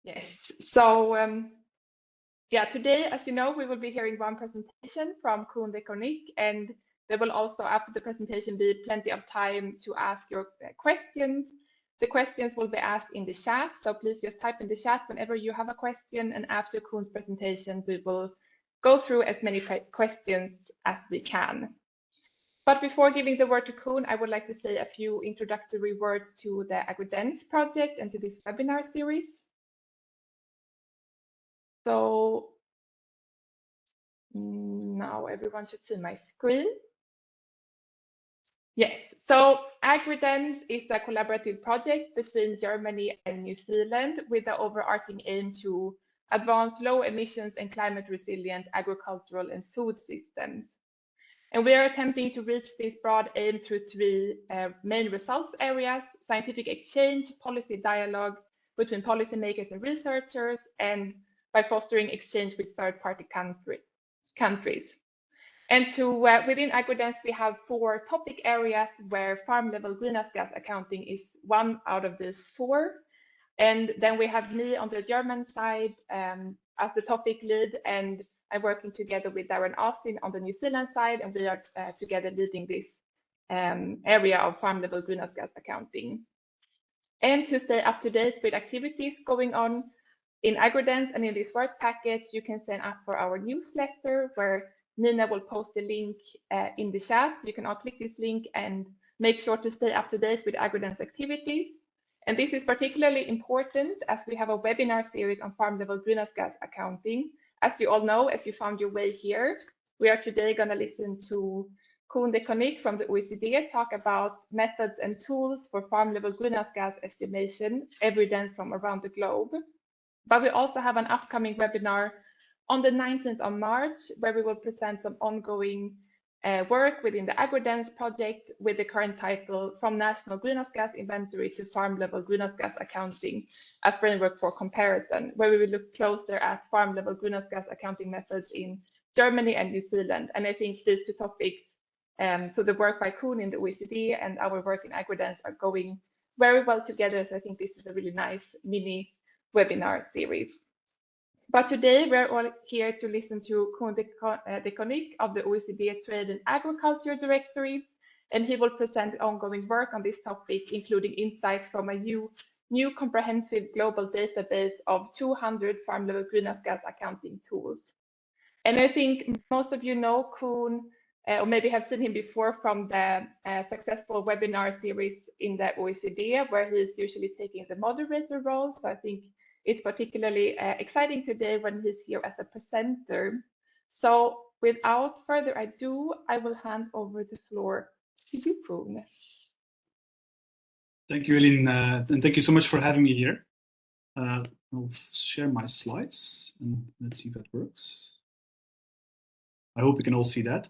Yes. So yeah, today, as you know, we will be hearing one presentation from Koen Deconinck, and there will also, after the presentation, be plenty of time to ask your questions. The questions will be asked in the chat, so please just type in the chat whenever you have a question, and after Koen's presentation, we will go through as many questions as we can. But before giving the word to Koen, I would like to say a few introductory words to the AgriDENZ project and to this webinar series. So now everyone should see my screen. Yes, so AgriDENZ is a collaborative project between Germany and New Zealand with the overarching aim to advance low emissions and climate resilient agricultural and food systems. And we are attempting to reach this broad aim through three main results areas: scientific exchange, policy dialogue between policymakers and researchers, and by fostering exchange with third-party countries. And within AgriDENZ, we have 4 topic areas where farm-level greenhouse gas accounting is one out of these 4. And then we have me on the German side as the topic lead, and I'm working together with Darren Austin on the New Zealand side, and we are together leading this area of farm-level greenhouse gas accounting. And to stay up to date with activities going on in AgriDENZ and in this work package, you can sign up for our newsletter, where Nina will post a link in the chat. So you can all click this link and make sure to stay up to date with AgriDENZ activities. And this is particularly important as we have a webinar series on farm-level greenhouse gas accounting. As you all know, as you found your way here, we are today going to listen to Koen Deconinck from the OECD talk about methods and tools for farm-level greenhouse gas estimation, evidence from around the globe. But we also have an upcoming webinar on the 19th of March, where we will present some ongoing work within the AgriDENZ project with the current title From National Greenhouse Gas Inventory to Farm-Level Greenhouse Gas Accounting, a framework for comparison, where we will look closer at farm-level greenhouse gas accounting methods in Germany and New Zealand. And I think these 2 topics, so the work by Koen in the OECD and our work in AgriDENZ, are going very well together. So I think this is a really nice mini webinar series. But today we're all here to listen to Koen Deconinck of the OECD Trade and Agriculture Directorate, and he will present ongoing work on this topic, including insights from a new comprehensive global database of 200 farm-level greenhouse gas accounting tools. And I think most of you know Koen, or maybe have seen him before from the successful webinar series in the OECD, where he's usually taking the moderator role. So I think it's particularly exciting today when he's here as a presenter. So without further ado, I will hand over the floor to you, Koen. Thank you, Elin, and thank you so much for having me here. I'll share my slides and let's see if that works. I hope you can all see that.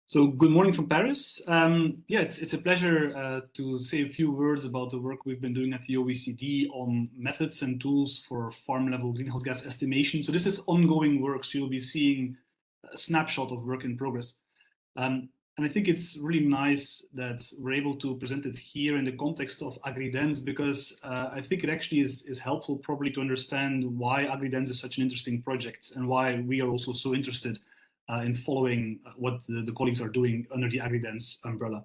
So good morning from Paris. Yeah, it's a pleasure to say a few words about the work we've been doing at the OECD on methods and tools for farm-level greenhouse gas estimation. So this is ongoing work, so you'll be seeing a snapshot of work in progress. And I think it's really nice that we're able to present it here in the context of AgriDENZ, because I think it actually is helpful probably to understand why AgriDENZ is such an interesting project and why we are also so interested in following what the colleagues are doing under the AgriDENZ umbrella.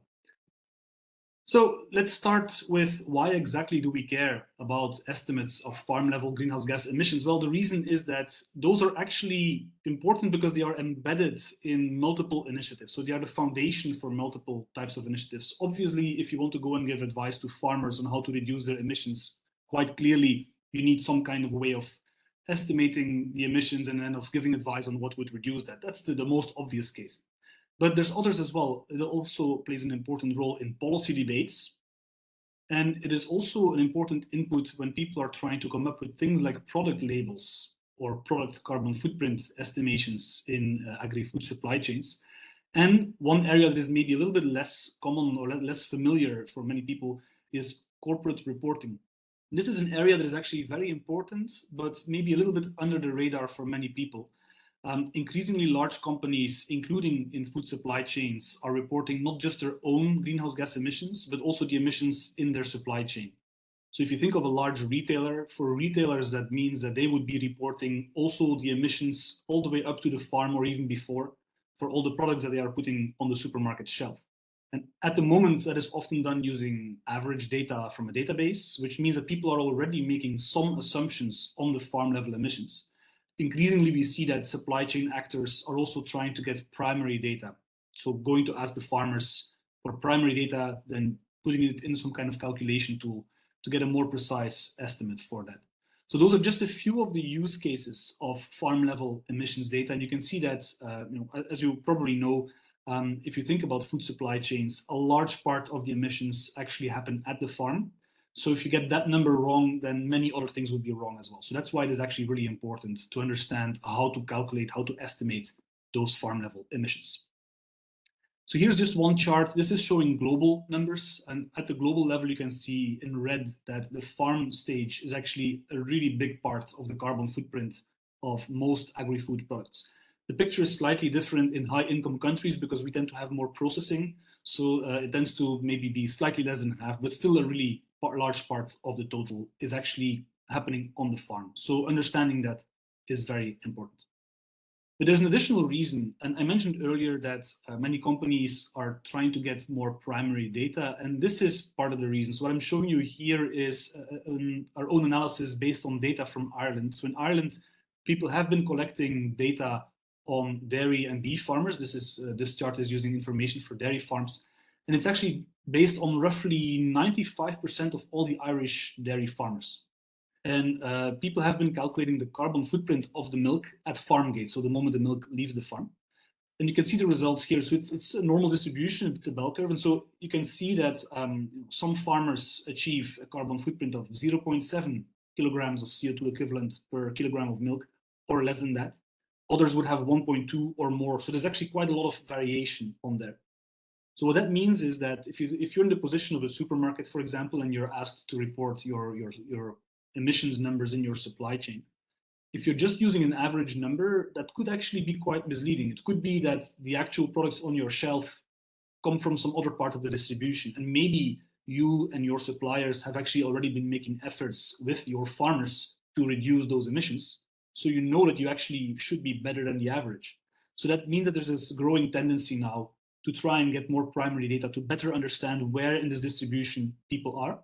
So let's start with why exactly do we care about estimates of farm-level greenhouse gas emissions? Well, the reason is that those are actually important because they are embedded in multiple initiatives. So they are the foundation for multiple types of initiatives. Obviously, if you want to go and give advice to farmers on how to reduce their emissions, quite clearly, you need some kind of way of estimating the emissions and then of giving advice on what would reduce that. That's the most obvious case. But there's others as well. It also plays an important role in policy debates. And it is also an important input when people are trying to come up with things like product labels or product carbon footprint estimations in agri-food supply chains. And one area that is maybe a little bit less common or less familiar for many people is corporate reporting. This is an area that is actually very important, but maybe a little bit under the radar for many people. Increasingly large companies, including in food supply chains, are reporting not just their own greenhouse gas emissions, but also the emissions in their supply chain. So if you think of a large retailer, for retailers, that means that they would be reporting also the emissions all the way up to the farm or even before for all the products that they are putting on the supermarket shelf. And at the moment, that is often done using average data from a database, which means that people are already making some assumptions on the farm level emissions. Increasingly, we see that supply chain actors are also trying to get primary data. So going to ask the farmers for primary data, then putting it in some kind of calculation tool to get a more precise estimate for that. So those are just a few of the use cases of farm level emissions data. And you can see that, as you probably know, if you think about food supply chains, a large part of the emissions actually happen at the farm. So if you get that number wrong, then many other things would be wrong as well. So that's why it is actually really important to understand how to calculate, how to estimate those farm level emissions. So here's just one chart. This is showing global numbers. And at the global level, you can see in red that the farm stage is actually a really big part of the carbon footprint of most agri-food products. The picture is slightly different in high-income countries because we tend to have more processing. So it tends to maybe be slightly less than half, but still a really large part of the total is actually happening on the farm. So understanding that is very important. But there's an additional reason, and I mentioned earlier that many companies are trying to get more primary data, and this is part of the reason. So what I'm showing you here is our own analysis based on data from Ireland. So in Ireland, people have been collecting data on dairy and beef farmers. This chart is using information for dairy farms, and it's actually based on roughly 95% of all the Irish dairy farmers. And people have been calculating the carbon footprint of the milk at farm gate, so the moment the milk leaves the farm. And you can see the results here. So it's a normal distribution, it's a bell curve. And so you can see that some farmers achieve a carbon footprint of 0.7 kilograms of CO2 equivalent per kilogram of milk, or less than that. Others would have 1.2 or more. So there's actually quite a lot of variation on there. So what that means is that if you're in the position of a supermarket, for example, and you're asked to report your emissions numbers in your supply chain, if you're just using an average number, that could actually be quite misleading. It could be that the actual products on your shelf come from some other part of the distribution, and maybe you and your suppliers have actually already been making efforts with your farmers to reduce those emissions. So you know that you actually should be better than the average. So that means that there's this growing tendency now to try and get more primary data to better understand where in this distribution people are.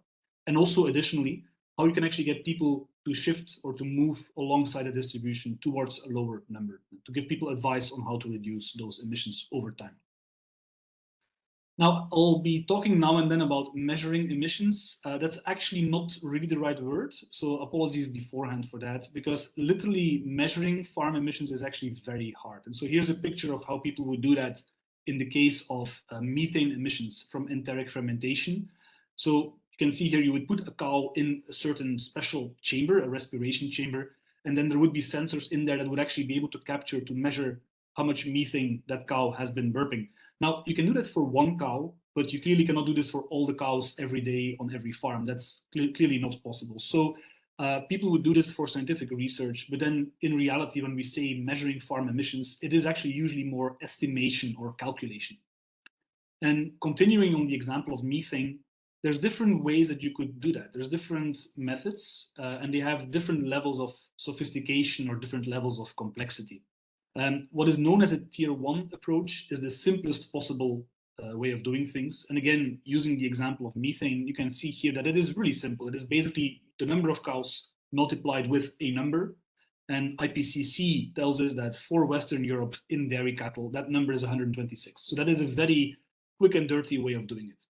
And also additionally, how you can actually get people to shift or to move alongside a distribution towards a lower number, to give people advice on how to reduce those emissions over time. Now, I'll be talking now and then about measuring emissions. That's actually not really the right word, so apologies beforehand for that, because literally measuring farm emissions is actually very hard. And so here's a picture of how people would do that in the case of methane emissions from enteric fermentation. So you can see here you would put a cow in a certain special chamber, a respiration chamber, and then there would be sensors in there that would actually be able to capture, to measure how much methane that cow has been burping. Now, you can do that for one cow, but you clearly cannot do this for all the cows every day on every farm. That's clearly not possible. So people would do this for scientific research, but then in reality, when we say measuring farm emissions, it is actually usually more estimation or calculation. And continuing on the example of methane, there's different ways that you could do that. There's different methods, and they have different levels of sophistication or different levels of complexity. What is known as a tier 1 approach is the simplest possible way of doing things. And again, using the example of methane, you can see here that it is really simple. It is basically the number of cows multiplied with a number. And IPCC tells us that for Western Europe in dairy cattle, that number is 126. So that is a very quick and dirty way of doing it.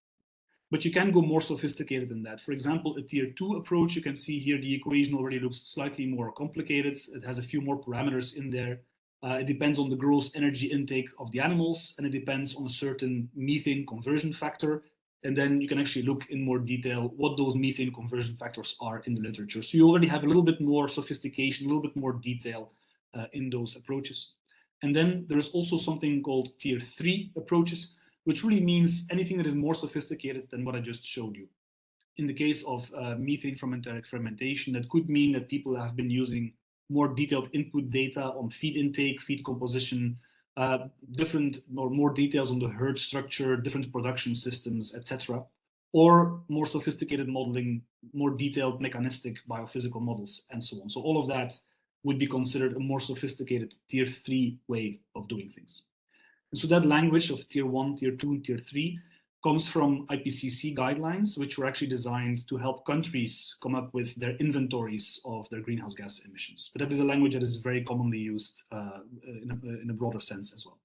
But you can go more sophisticated than that. For example, a tier 2 approach, you can see here the equation already looks slightly more complicated. It has a few more parameters in there. It depends on the gross energy intake of the animals, and it depends on a certain methane conversion factor. And then you can actually look in more detail what those methane conversion factors are in the literature. So you already have a little bit more sophistication, a little bit more detail in those approaches. And then there's also something called tier 3 approaches, which really means anything that is more sophisticated than what I just showed you. In the case of methane from enteric fermentation, that could mean that people have been using more detailed input data on feed intake, feed composition, different or more details on the herd structure, different production systems, etc. or more sophisticated modeling, more detailed mechanistic biophysical models, and so on. So all of that would be considered a more sophisticated tier 3 way of doing things. And so that language of tier 1, tier 2, and tier 3 comes from IPCC guidelines, which were actually designed to help countries come up with their inventories of their greenhouse gas emissions. But that is a language that is very commonly used in a broader sense as well.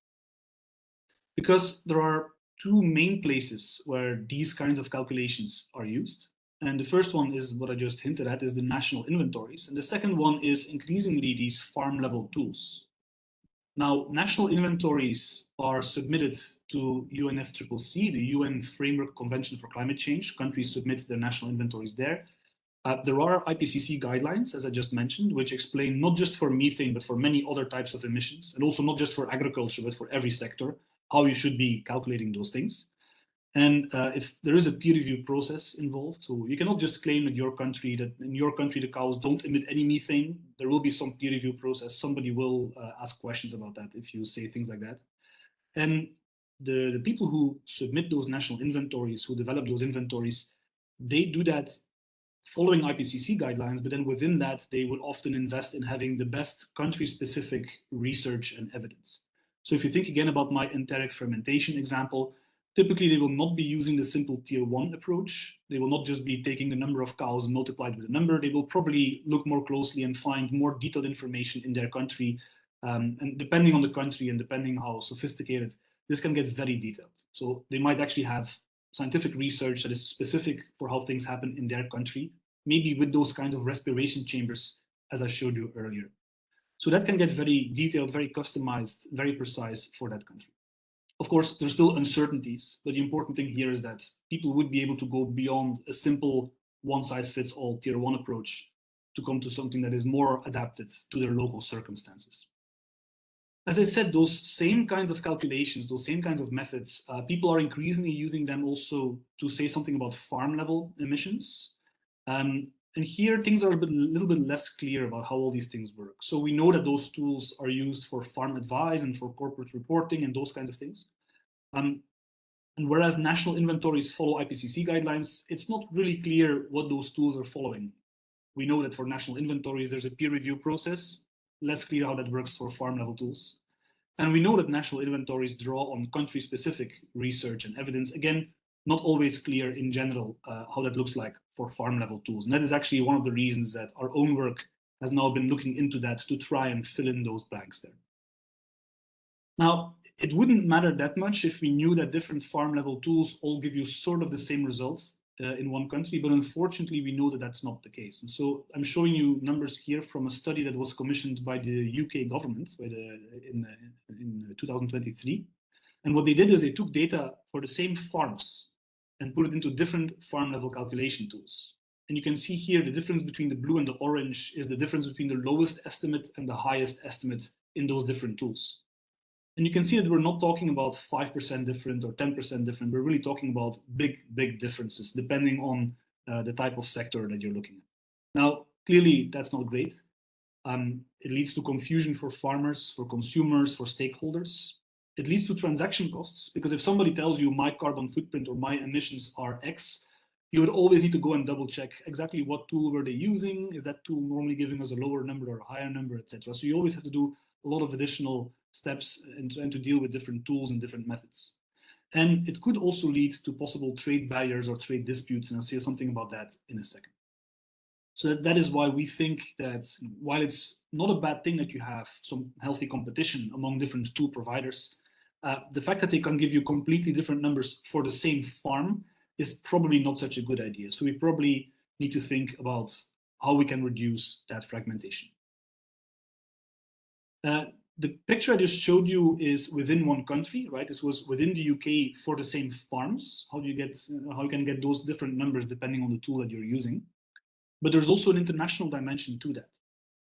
Because there are two main places where these kinds of calculations are used. And the first one is what I just hinted at, is the national inventories. And the second one is increasingly these farm level tools. Now, national inventories are submitted to UNFCCC, the UN Framework Convention for Climate Change. Countries submit their national inventories there. There are IPCC guidelines, as I just mentioned, which explain not just for methane, but for many other types of emissions, and also not just for agriculture, but for every sector, how you should be calculating those things. And if there is a peer review process involved, so you cannot just claim that in your country the cows don't emit any methane. There will be some peer review process. Somebody will ask questions about that if you say things like that. And the people who submit those national inventories, who develop those inventories, they do that following IPCC guidelines, but then within that, they will often invest in having the best country-specific research and evidence. So if you think again about my enteric fermentation example, typically they will not be using the simple tier 1 approach. They will not just be taking the number of cows and multiplied with a number. They will probably look more closely and find more detailed information in their country. And depending on the country and depending how sophisticated, this can get very detailed. So they might actually have scientific research that is specific for how things happen in their country, maybe with those kinds of respiration chambers, as I showed you earlier. So that can get very detailed, very customized, very precise for that country. Of course, there's still uncertainties, but the important thing here is that people would be able to go beyond a simple one-size-fits-all tier 1 approach to come to something that is more adapted to their local circumstances. As I said, those same kinds of calculations, those same kinds of methods, people are increasingly using them also to say something about farm-level emissions. And here things are a little bit less clear about how all these things work. So we know that those tools are used for farm advice and for corporate reporting and those kinds of things. And whereas national inventories follow IPCC guidelines, it's not really clear what those tools are following. We know that for national inventories, there's a peer review process, less clear how that works for farm level tools. And we know that national inventories draw on country-specific research and evidence. Again, not always clear in general how that looks like for farm level tools. And that is actually one of the reasons that our own work has now been looking into that to try and fill in those blanks there. Now, it wouldn't matter that much if we knew that different farm level tools all give you sort of the same results in one country, but unfortunately we know that that's not the case. And so I'm showing you numbers here from a study that was commissioned by the UK government in 2023. And what they did is they took data for the same farms and put it into different farm level calculation tools. And you can see here the difference between the blue and the orange is the difference between the lowest estimate and the highest estimate in those different tools. And you can see that we're not talking about 5% different or 10% different. We're really talking about big differences depending on the type of sector that you're looking at. Now, clearly, that's not great. It leads to confusion for farmers, for consumers, for stakeholders. It leads to transaction costs, because if somebody tells you my carbon footprint or my emissions are X, you would always need to go and double check exactly what tool were they using. Is that tool normally giving us a lower number or a higher number, etc. So you always have to do a lot of additional steps and to deal with different tools and different methods. And it could also lead to possible trade barriers or trade disputes, and I'll say something about that in a second. So that is why we think that while it's not a bad thing that you have some healthy competition among different tool providers, the fact that they can give you completely different numbers for the same farm is probably not such a good idea. So we probably need to think about how we can reduce that fragmentation. The picture I just showed you is within one country, right? This was within the UK for the same farms. How you can get those different numbers depending on the tool that you're using. But there's also an international dimension to that.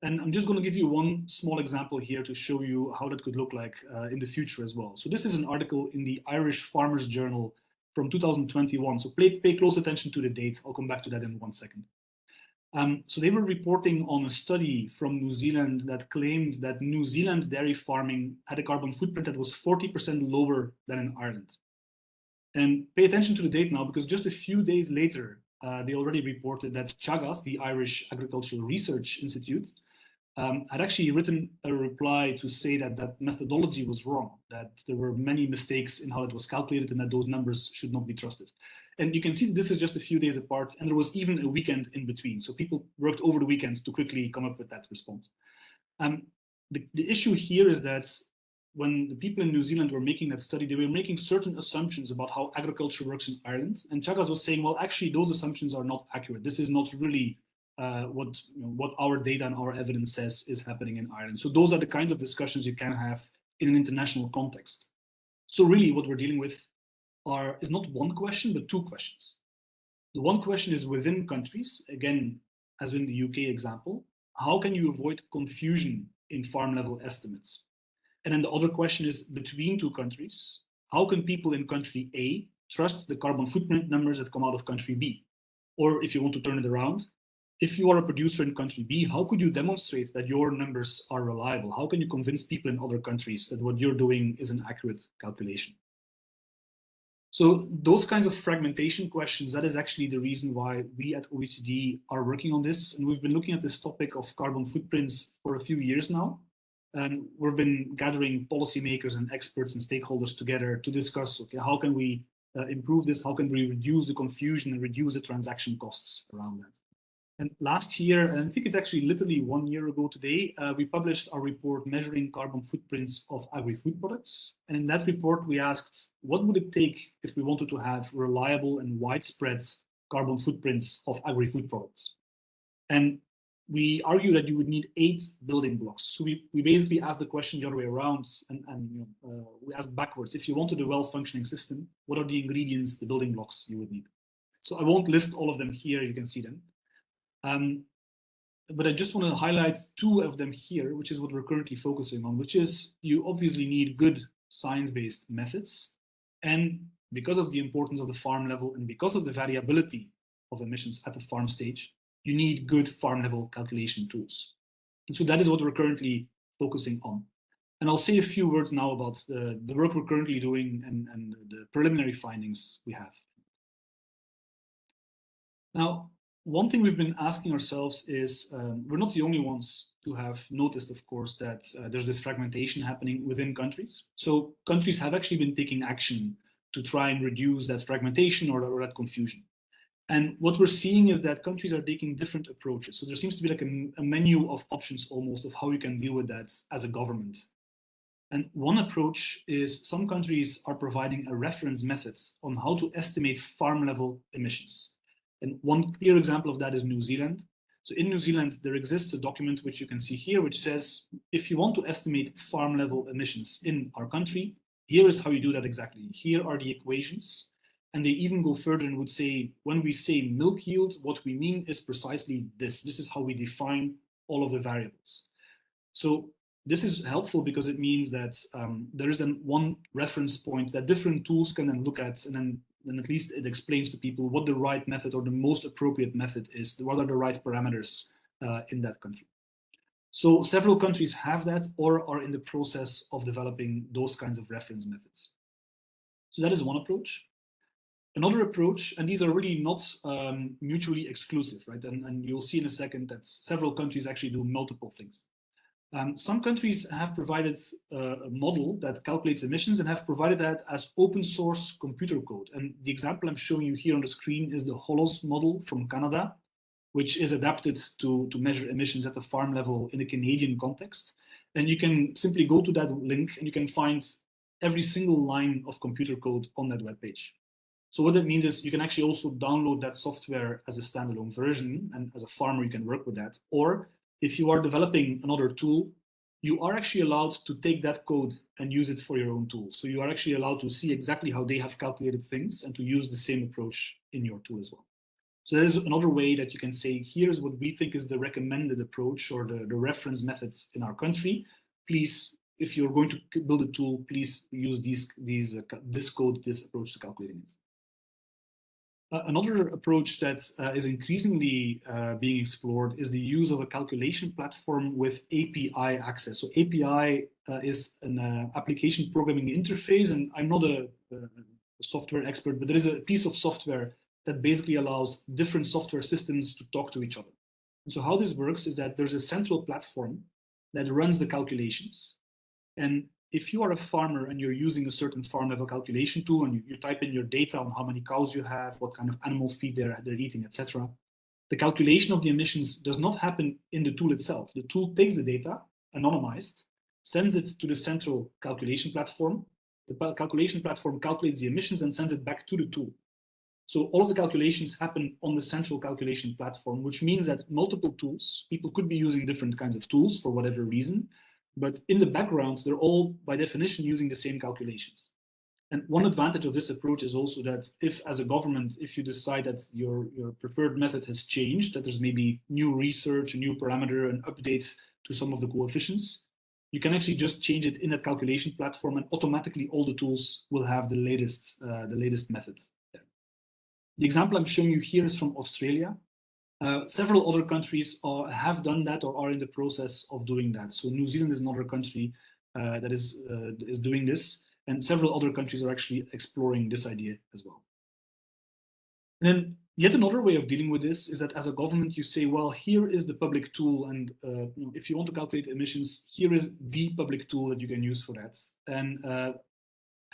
And I'm just going to give you one small example here to show you how that could look like in the future as well. So this is an article in the Irish Farmers Journal from 2021. So pay close attention to the date. I'll come back to that in 1 second. So they were reporting on a study from New Zealand that claimed that New Zealand dairy farming had a carbon footprint that was 40% lower than in Ireland. And pay attention to the date now, because just a few days later, they already reported that Chagas, the Irish Agricultural Research Institute, had actually written a reply to say that that methodology was wrong, that there were many mistakes in how it was calculated and that those numbers should not be trusted. And you can see that this is just a few days apart, and there was even a weekend in between. So people worked over the weekend to quickly come up with that response. The issue here is that when the people in New Zealand were making that study, they were making certain assumptions about how agriculture works in Ireland. And Chagas was saying, well, actually, those assumptions are not accurate. This is not really what our data and our evidence says is happening in Ireland. So those are the kinds of discussions you can have in an international context. So really what we're dealing with is not one question, but two questions. The one question is within countries, again, as in the UK example, how can you avoid confusion in farm level estimates? And then the other question is between two countries, how can people in country A trust the carbon footprint numbers that come out of country B? Or if you want to turn it around, if you are a producer in country B, how could you demonstrate that your numbers are reliable? How can you convince people in other countries that what you're doing is an accurate calculation? So those kinds of fragmentation questions, that is actually the reason why we at OECD are working on this. And we've been looking at this topic of carbon footprints for a few years now. And we've been gathering policymakers and experts and stakeholders together to discuss, okay, how can we improve this? How can we reduce the confusion and reduce the transaction costs around that? And last year, and I think it's actually literally 1 year ago today, we published our report measuring carbon footprints of agri-food products. And in that report, we asked, what would it take if we wanted to have reliable and widespread carbon footprints of agri-food products? And we argue that you would need 8 building blocks. So we basically asked the question the other way around, and we asked backwards. If you wanted a well-functioning system, what are the ingredients, the building blocks you would need? So I won't list all of them here, you can see them. But I just want to highlight 2 of them here, which is what we're currently focusing on, which is you obviously need good science-based methods. And because of the importance of the farm level and because of the variability of emissions at the farm stage, you need good farm level calculation tools. And so that is what we're currently focusing on. And I'll say a few words now about the work we're currently doing and the preliminary findings we have. Now, one thing we've been asking ourselves is, we're not the only ones to have noticed, of course, that there's this fragmentation happening within countries. So countries have actually been taking action to try and reduce that fragmentation or that confusion. And what we're seeing is that countries are taking different approaches. So there seems to be like a menu of options almost of how you can deal with that as a government. And one approach is some countries are providing a reference method on how to estimate farm level emissions. And one clear example of that is New Zealand. So in New Zealand, there exists a document which you can see here, which says, if you want to estimate farm level emissions in our country, here is how you do that exactly. Here are the equations. And they even go further and would say, when we say milk yield, what we mean is precisely this. This is how we define all of the variables. So this is helpful because it means that there is one reference point that different tools can then look at, and then at least it explains to people what the right method or the most appropriate method is, what are the right parameters in that country. So several countries have that or are in the process of developing those kinds of reference methods. So that is one approach. Another approach, and these are really not mutually exclusive, right? And you'll see in a second that several countries actually do multiple things. Some countries have provided a model that calculates emissions and have provided that as open source computer code. And the example I'm showing you here on the screen is the HOLOS model from Canada, which is adapted to measure emissions at the farm level in a Canadian context. And you can simply go to that link and you can find every single line of computer code on that web page. So what that means is you can actually also download that software as a standalone version, and as a farmer you can work with that. Or if you are developing another tool, you are actually allowed to take that code and use it for your own tool. So you are actually allowed to see exactly how they have calculated things and to use the same approach in your tool as well. So there's another way that you can say, here's what we think is the recommended approach or the reference method in our country. Please, if you're going to build a tool, please use this code, this approach to calculating it. Another approach that is increasingly being explored is the use of a calculation platform with API access. So API is an application programming interface, and I'm not a a software expert, but there is a piece of software that basically allows different software systems to talk to each other. And so how this works is that there's a central platform that runs the calculations. And if you are a farmer and you're using a certain farm level calculation tool and you type in your data on how many cows you have, what kind of animal feed they're eating, etc., the calculation of the emissions does not happen in the tool itself. The tool takes the data, anonymized, sends it to the central calculation platform. The calculation platform calculates the emissions and sends it back to the tool. So all of the calculations happen on the central calculation platform, which means that multiple tools, people could be using different kinds of tools for whatever reason, but in the background, they're all by definition using the same calculations. And one advantage of this approach is also that if, as a government, if you decide that your preferred method has changed, that there's maybe new research, a new parameter, an update to some of the coefficients, you can actually just change it in that calculation platform, and automatically all the tools will have the latest method. The example I'm showing you here is from Australia. Several other countries have done that or are in the process of doing that. So New Zealand is another country that is doing this, and several other countries are actually exploring this idea as well. And then yet another way of dealing with this is that as a government, you say, well, here is the public tool, and if you want to calculate emissions, here is the public tool that you can use for that. And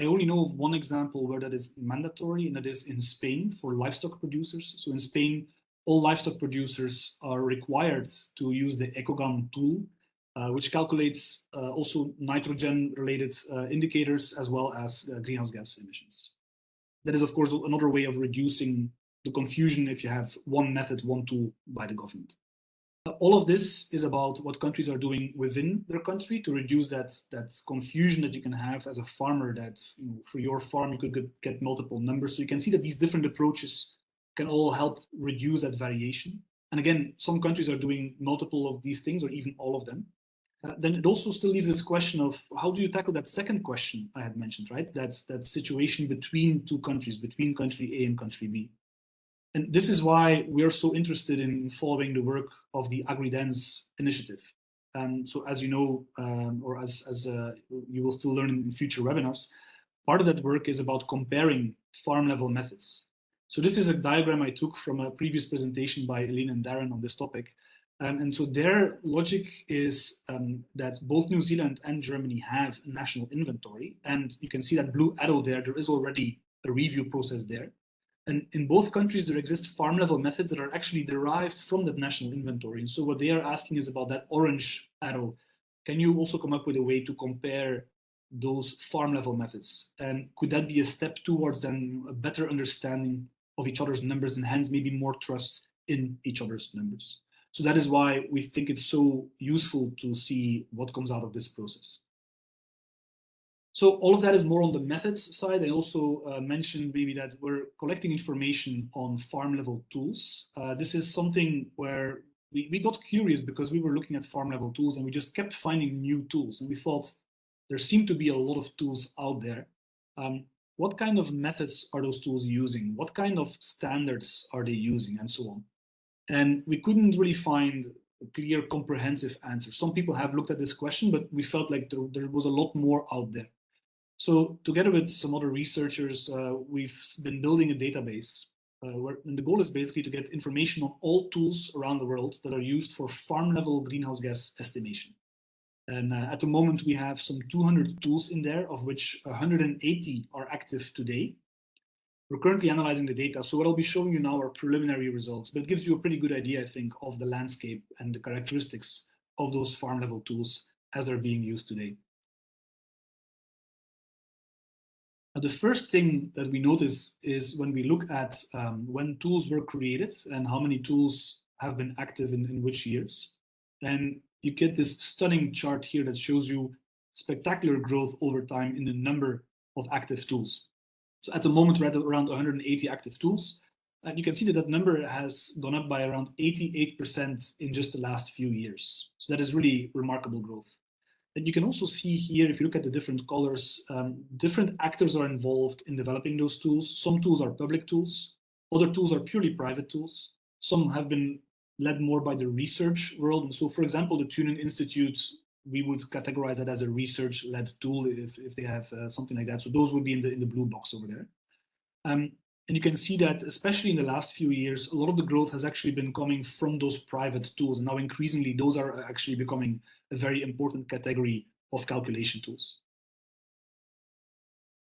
I only know of one example where that is mandatory, and that is in Spain for livestock producers. So in Spain, all livestock producers are required to use the EcoGAN tool, which calculates also nitrogen-related indicators as well as greenhouse gas emissions. That is, of course, another way of reducing the confusion if you have one method, one tool by the government. All of this is about what countries are doing within their country to reduce that confusion that you can have as a farmer, that for your farm you could get multiple numbers. So you can see that these different approaches can all help reduce that variation. And again, some countries are doing multiple of these things or even all of them. Then it also still leaves this question of how do you tackle that second question I had mentioned, right? That's that situation between two countries, between country A and country B. And this is why we are so interested in following the work of the AgriDENZ initiative. So as you know, or as you will still learn in future webinars, part of that work is about comparing farm level methods. So this is a diagram I took from a previous presentation by Eileen and Darren on this topic. And so their logic is that both New Zealand and Germany have a national inventory. And you can see that blue arrow there is already a review process there. And in both countries, there exist farm level methods that are actually derived from that national inventory. And so what they are asking is about that orange arrow. Can you also come up with a way to compare those farm level methods? And could that be a step towards then a better understanding of each other's numbers and hence maybe more trust in each other's numbers? So that is why we think it's so useful to see what comes out of this process. So all of that is more on the methods side. I also mentioned maybe that we're collecting information on farm level tools. This is something where we got curious because we were looking at farm level tools and we just kept finding new tools. And we thought there seemed to be a lot of tools out there. What kind of methods are those tools using? What kind of standards are they using and so on? And we couldn't really find a clear, comprehensive answer. Some people have looked at this question, but we felt like there was a lot more out there. So together with some other researchers, we've been building a database and the goal is basically to get information on all tools around the world that are used for farm level greenhouse gas estimation. And at the moment, we have some 200 tools in there, of which 180 are active today. We're currently analyzing the data. So what I'll be showing you now are preliminary results, but it gives you a pretty good idea, I think, of the landscape and the characteristics of those farm level tools as they're being used today. The first thing that we notice is when we look at when tools were created and how many tools have been active in which years. And you get this stunning chart here that shows you spectacular growth over time in the number of active tools. So at the moment, we're at around 180 active tools. And you can see that that number has gone up by around 88% in just the last few years. So that is really remarkable growth. And you can also see here, if you look at the different colors, different actors are involved in developing those tools. Some tools are public tools, other tools are purely private tools. Some have been led more by the research world. And so, for example, the Thünen-Institut, we would categorize that as a research-led tool if they have something like that. So those would be in the blue box over there. And you can see that, especially in the last few years, a lot of the growth has actually been coming from those private tools. And now increasingly, those are actually becoming a very important category of calculation tools.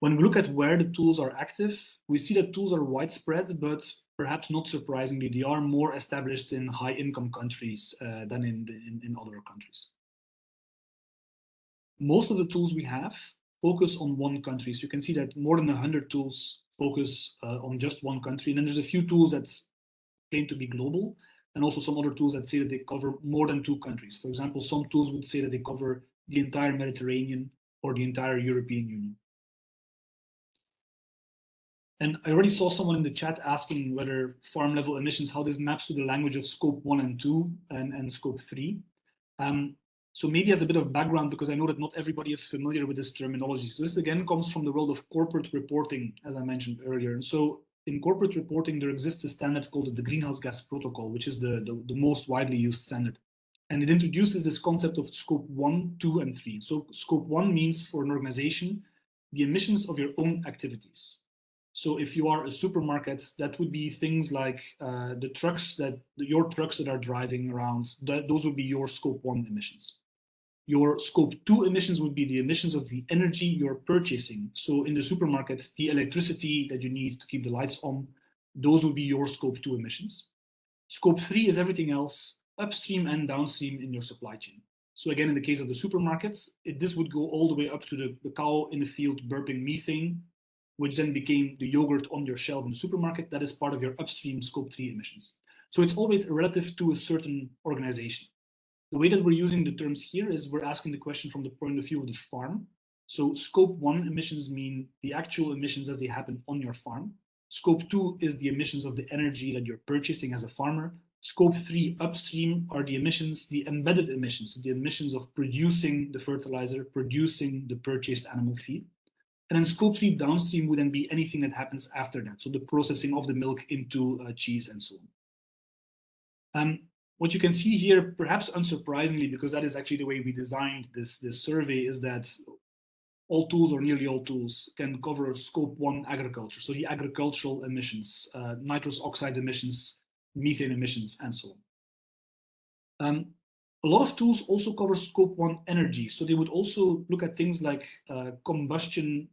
When we look at where the tools are active, we see that tools are widespread, but perhaps not surprisingly, they are more established in high-income countries than in other countries. Most of the tools we have focus on one country. So you can see that more than 100 tools focus on just one country. And then there's a few tools that claim to be global, and also some other tools that say that they cover more than 2 countries. For example, some tools would say that they cover the entire Mediterranean or the entire European Union. And I already saw someone in the chat asking whether farm level emissions, how this maps to the language of scope 1 and 2 and scope 3. So maybe as a bit of background, because I know that not everybody is familiar with this terminology. So this again comes from the world of corporate reporting, as I mentioned earlier. And so in corporate reporting, there exists a standard called the Greenhouse Gas Protocol, which is the most widely used standard. And it introduces this concept of scope 1, 2, and 3. So scope 1 means for an organization, the emissions of your own activities. So if you are a supermarket, that would be things like your trucks that are driving around, those would be your scope 1 emissions. Your scope 2 emissions would be the emissions of the energy you're purchasing. So in the supermarket, the electricity that you need to keep the lights on, those would be your scope 2 emissions. Scope 3 is everything else upstream and downstream in your supply chain. So again, in the case of the supermarket, this would go all the way up to the cow in the field burping methane, which then became the yogurt on your shelf in the supermarket. That is part of your upstream scope 3 emissions. So it's always relative to a certain organization. The way that we're using the terms here is we're asking the question from the point of view of the farm. So scope 1 emissions mean the actual emissions as they happen on your farm. Scope 2 is the emissions of the energy that you're purchasing as a farmer. Scope 3 upstream are the emissions, the embedded emissions, the emissions of producing the fertilizer, producing the purchased animal feed. And then scope 3 downstream would then be anything that happens after that. So the processing of the milk into cheese and so on. What you can see here, perhaps unsurprisingly, because that is actually the way we designed this survey, is that all tools or nearly all tools can cover scope 1 agriculture. So the agricultural emissions, nitrous oxide emissions, methane emissions, and so on. A lot of tools also cover scope 1 energy. So they would also look at things like combustion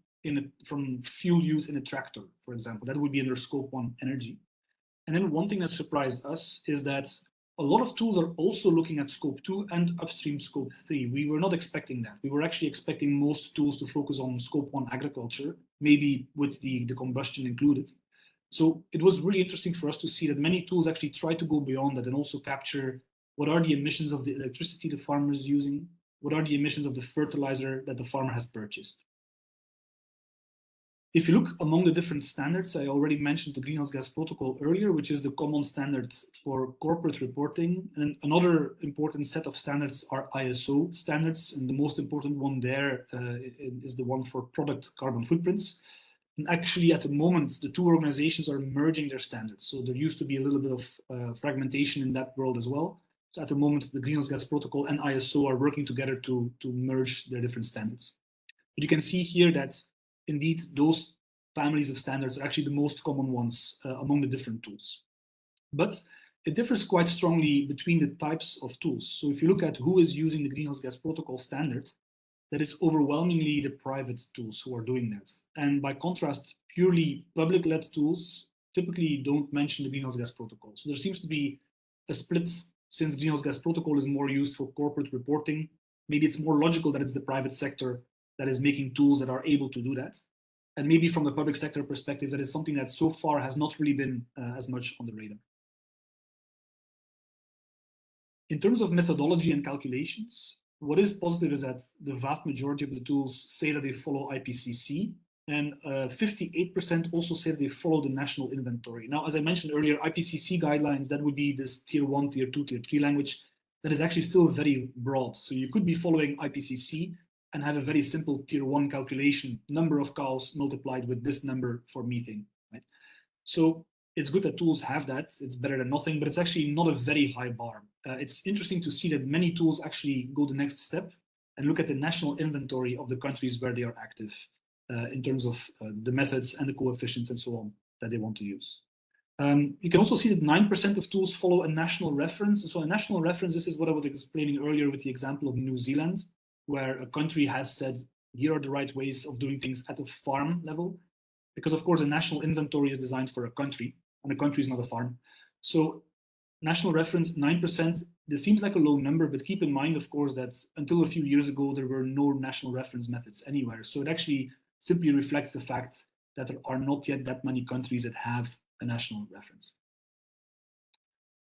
from fuel use in a tractor, for example. That would be under scope 1 energy. And then one thing that surprised us is that a lot of tools are also looking at scope 2 and upstream scope 3. We were not expecting that. We were actually expecting most tools to focus on scope 1 agriculture, maybe with the combustion included. So it was really interesting for us to see that many tools actually try to go beyond that and also capture what are the emissions of the electricity the farmer is using, what are the emissions of the fertilizer that the farmer has purchased. If you look among the different standards, I already mentioned the Greenhouse Gas Protocol earlier, which is the common standard for corporate reporting. And another important set of standards are ISO standards. And the most important one there is the one for product carbon footprints. And actually, at the moment, the two organizations are merging their standards. So there used to be a little bit of fragmentation in that world as well. So at the moment, the Greenhouse Gas Protocol and ISO are working together to merge their different standards. But you can see here that indeed, those families of standards are actually the most common ones among the different tools. But it differs quite strongly between the types of tools. So if you look at who is using the Greenhouse Gas Protocol standard, that is overwhelmingly the private tools who are doing that. And by contrast, purely public-led tools typically don't mention the Greenhouse Gas Protocol. So there seems to be a split, since Greenhouse Gas Protocol is more used for corporate reporting. Maybe it's more logical that it's the private sector that is making tools that are able to do that. And maybe from the public sector perspective, that is something that so far has not really been as much on the radar. In terms of methodology and calculations, what is positive is that the vast majority of the tools say that they follow IPCC, and 58% also say that they follow the national inventory. Now, as I mentioned earlier, IPCC guidelines, that would be this tier 1, tier 2, tier 3 language, that is actually still very broad. So you could be following IPCC and have a very simple tier 1 calculation, number of cows multiplied with this number for methane, right? So it's good that tools have that. It's better than nothing, but it's actually not a very high bar. It's interesting to see that many tools actually go the next step and look at the national inventory of the countries where they are active. in terms of the methods and the coefficients and so on that they want to use. You can also see that 9% of tools follow a national reference. So a national reference, this is what I was explaining earlier with the example of New Zealand, where a country has said, here are the right ways of doing things at a farm level. Because of course, a national inventory is designed for a country, and a country is not a farm. So national reference, 9%, this seems like a low number, but keep in mind, of course, that until a few years ago, there were no national reference methods anywhere. So it actually simply reflects the fact that there are not yet that many countries that have a national reference.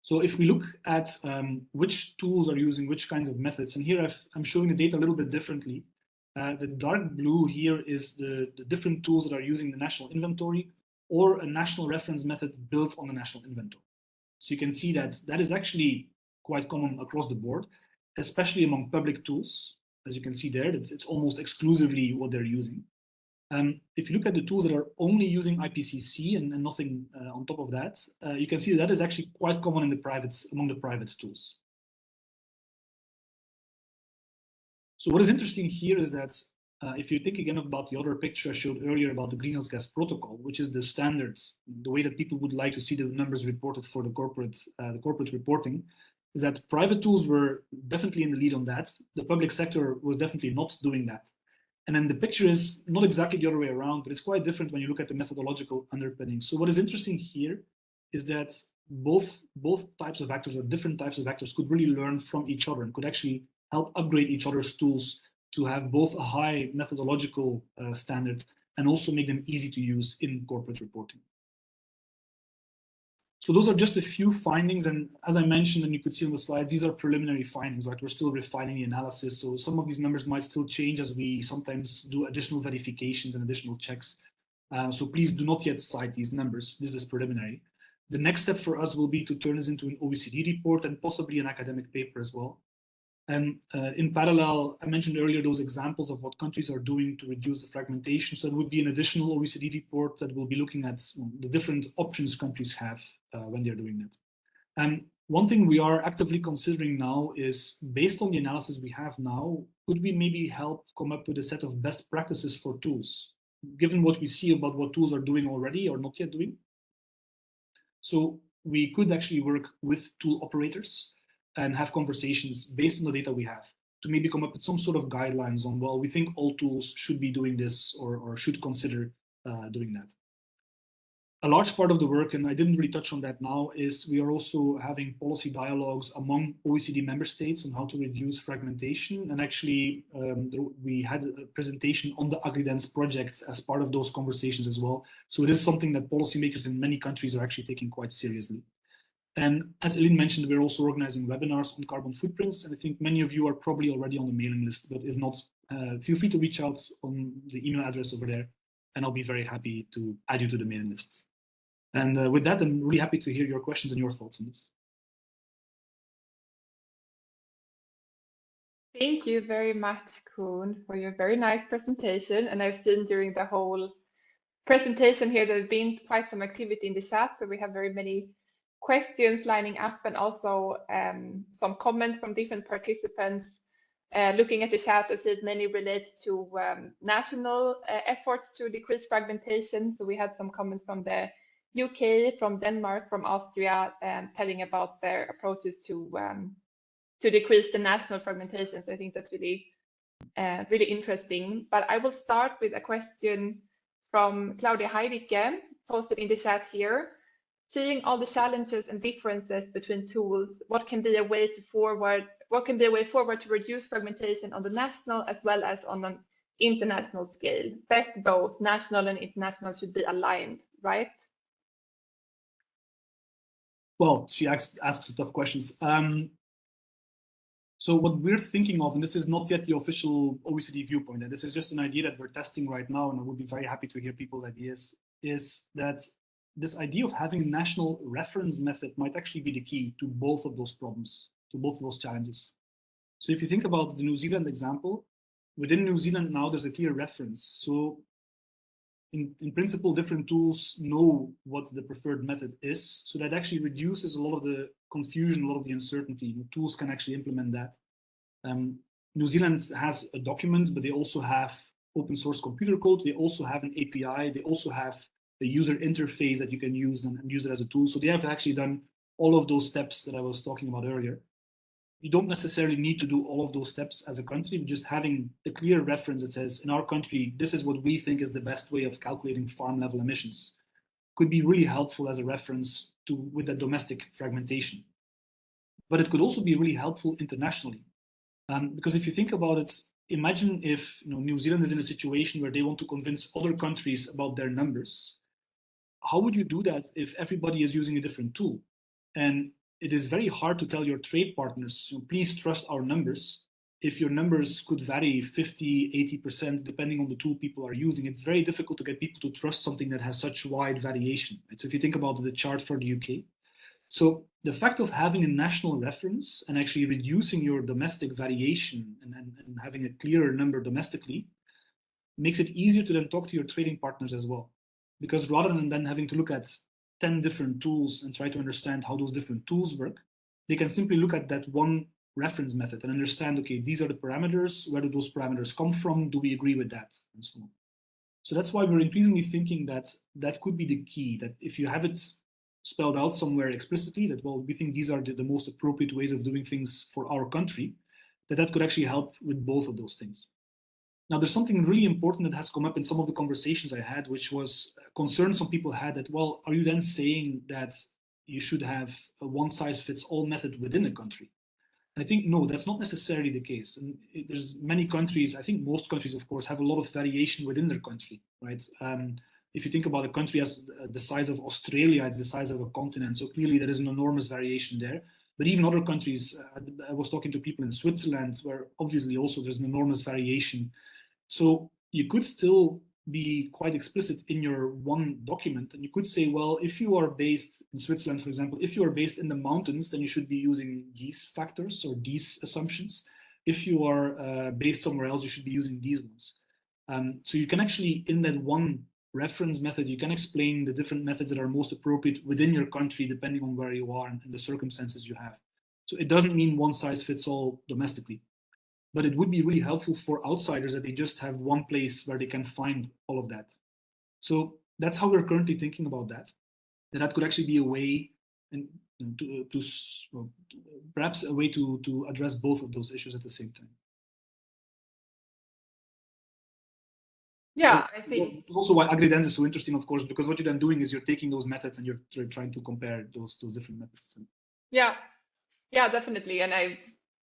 So if we look at which tools are using which kinds of methods, and here I'm showing the data a little bit differently. The dark blue here is the different tools that are using the national inventory or a national reference method built on the national inventory. So you can see that that is actually quite common across the board, especially among public tools. As you can see there, it's almost exclusively what they're using. If you look at the tools that are only using IPCC and nothing on top of that, you can see that is actually quite common in among the private tools. So what is interesting here is that if you think again about the other picture I showed earlier about the greenhouse gas protocol, which is the standards, the way that people would like to see the numbers reported for the corporate reporting, is that private tools were definitely in the lead on that. The public sector was definitely not doing that. And then the picture is not exactly the other way around, but it's quite different when you look at the methodological underpinning. So what is interesting here is that both types of actors or different types of actors could really learn from each other and could actually help upgrade each other's tools to have both a high methodological standard and also make them easy to use in corporate reporting. So those are just a few findings, and as I mentioned, and you could see on the slides, these are preliminary findings, right? We're still refining the analysis, so some of these numbers might still change as we sometimes do additional verifications and additional checks. So please do not yet cite these numbers. This is preliminary. The next step for us will be to turn this into an OECD report and possibly an academic paper as well. And in parallel, I mentioned earlier those examples of what countries are doing to reduce the fragmentation. So it would be an additional OECD report that will be looking at the different options countries have when they're doing that. And one thing we are actively considering now is, based on the analysis we have now, could we maybe help come up with a set of best practices for tools, given what we see about what tools are doing already or not yet doing? So we could actually work with tool operators and have conversations based on the data we have to maybe come up with some sort of guidelines on, well, we think all tools should be doing this or should consider doing that. A large part of the work, and I didn't really touch on that now, is we are also having policy dialogues among OECD member states on how to reduce fragmentation. And actually, we had a presentation on the AgriDENZ project as part of those conversations as well. So it is something that policymakers in many countries are actually taking quite seriously. And as Eileen mentioned, we're also organizing webinars on carbon footprints. And I think many of you are probably already on the mailing list, but if not, feel free to reach out on the email address over there, and I'll be very happy to add you to the mailing list. And with that, I'm really happy to hear your questions and your thoughts on this. Thank you very much, Koen, for your very nice presentation. And I've seen during the whole presentation here, there's been quite some activity in the chat. So we have very many questions lining up, and also some comments from different participants. Looking at the chat, I see it mainly relates to national efforts to decrease fragmentation. So we had some comments from the UK, from Denmark, from Austria, telling about their approaches to decrease the national fragmentation. So I think that's really interesting. But I will start with a question from Claudia Heidicke, posted in the chat here. Seeing all the challenges and differences between tools, what can be a way forward to reduce fragmentation on the national as well as on an international scale? Best both national and international should be aligned, right? Well, she asks tough questions. So what we're thinking of, and this is not yet the official OECD viewpoint, and this is just an idea that we're testing right now, and I would be very happy to hear people's ideas, is that this idea of having a national reference method might actually be the key to both of those problems, to both of those challenges. So if you think about the New Zealand example, within New Zealand now there's a clear reference. So in principle, different tools know what the preferred method is. So that actually reduces a lot of the confusion, a lot of the uncertainty. The tools can actually implement that. New Zealand has a document, but they also have open source computer code. They also have an API. They also have a user interface that you can use and use it as a tool. So they have actually done all of those steps that I was talking about earlier. You don't necessarily need to do all of those steps as a country, but just having a clear reference that says, in our country, this is what we think is the best way of calculating farm level emissions could be really helpful as a reference to with the domestic fragmentation. But it could also be really helpful internationally. Because if you think about it, imagine if New Zealand is in a situation where they want to convince other countries about their numbers. How would you do that if everybody is using a different tool? And it is very hard to tell your trade partners, please trust our numbers. If your numbers could vary 50, 80%, depending on the tool people are using, it's very difficult to get people to trust something that has such wide variation. Right? So if you think about the chart for the UK, so the fact of having a national reference and actually reducing your domestic variation and having a clearer number domestically makes it easier to then talk to your trading partners as well. Because rather than then having to look at 10 different tools and try to understand how those different tools work, they can simply look at that one reference method and understand, okay, these are the parameters, where do those parameters come from, do we agree with that, and so on. So that's why we're increasingly thinking that that could be the key, that if you have it spelled out somewhere explicitly, that, well, we think these are the most appropriate ways of doing things for our country, that could actually help with both of those things. Now, there's something really important that has come up in some of the conversations I had, which was concern some people had that, well, are you then saying that you should have a one-size-fits-all method within a country? And I think, no, that's not necessarily the case. And there's many countries, I think most countries, of course, have a lot of variation within their country, right? If you think about a country as the size of Australia, it's the size of a continent. So clearly there is an enormous variation there. But even other countries, I was talking to people in Switzerland, where obviously also there's an enormous variation. So you could still be quite explicit in your one document. And you could say, well, if you are based in Switzerland, for example, if you are based in the mountains, then you should be using these factors or these assumptions. If you are based somewhere else, you should be using these ones. So you can actually, in that one reference method, you can explain the different methods that are most appropriate within your country, depending on where you are and the circumstances you have. So it doesn't mean one size fits all domestically. But it would be really helpful for outsiders that they just have one place where they can find all of that. So that's how we're currently thinking about that. That could actually be a way, and perhaps a way to address both of those issues at the same time. Yeah, I think it's also why AgriDENZ is so interesting, of course, because what you're then doing is you're taking those methods and you're trying to compare those different methods. Yeah, definitely. And I